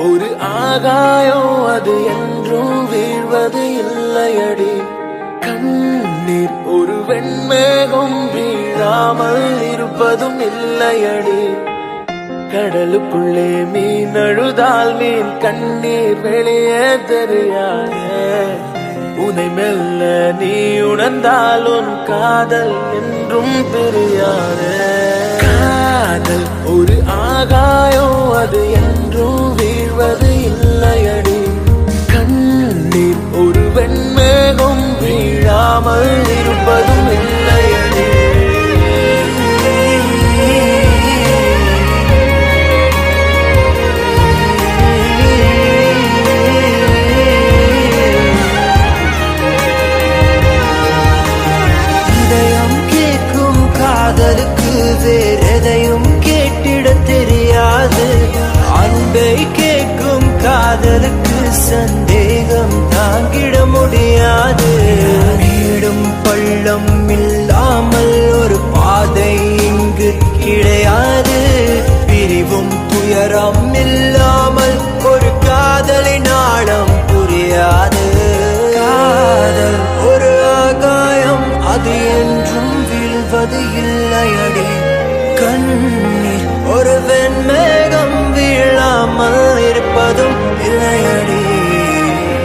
ஒரு ஆகாயம் அது என்றும் வீழ்வது இல்லையடி. கண்ணீர் ஒரு வெண்மேகம் வீழாமல் இருப்பதும் இல்லையடி. கடலுக்குள்ளே மீன் அழுதால் மீன் கண்ணீர் வெளியே தெரியாது. உனை மெல்ல நீ உணர்ந்தால் உன் காதல் என்றும் பிரியாது. காதல் ஒரு ஆகாயம் அது என்றும் வீழ்வது இல்லையடி. கண்ணீர் ஒரு வெண்மேகம் வீழாமல் இருப்பதும் இல்லையடி. காதலுக்கு வேறெதையும் கேட்டிட தெரியாது. அன்பை கேட்கும் காதலுக்கு சந்தேகம் தாங்கிட முடியாது. நீடும் பள்ளம் இல்லாமல் ஒரு பாதை இங்கு கிடையாது. பிரிவும் துயரம் இல்லாமல் ஒரு காதலின் ஆழம் புரியாது. காதல் ஒரு ஆகாயம் அது என்றும் வீழ்வது இல்லையடி. கண்ணீர் ஒரு வெண்மேகம் வீழாமல் இருப்பதும் இல்லையடி.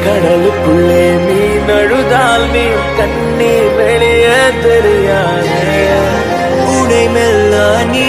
கடலுக்குள்ளே மீன் அழுதால் மீன் கண்ணீர் வெளியே தெரியாது. உனை மெல்ல நீ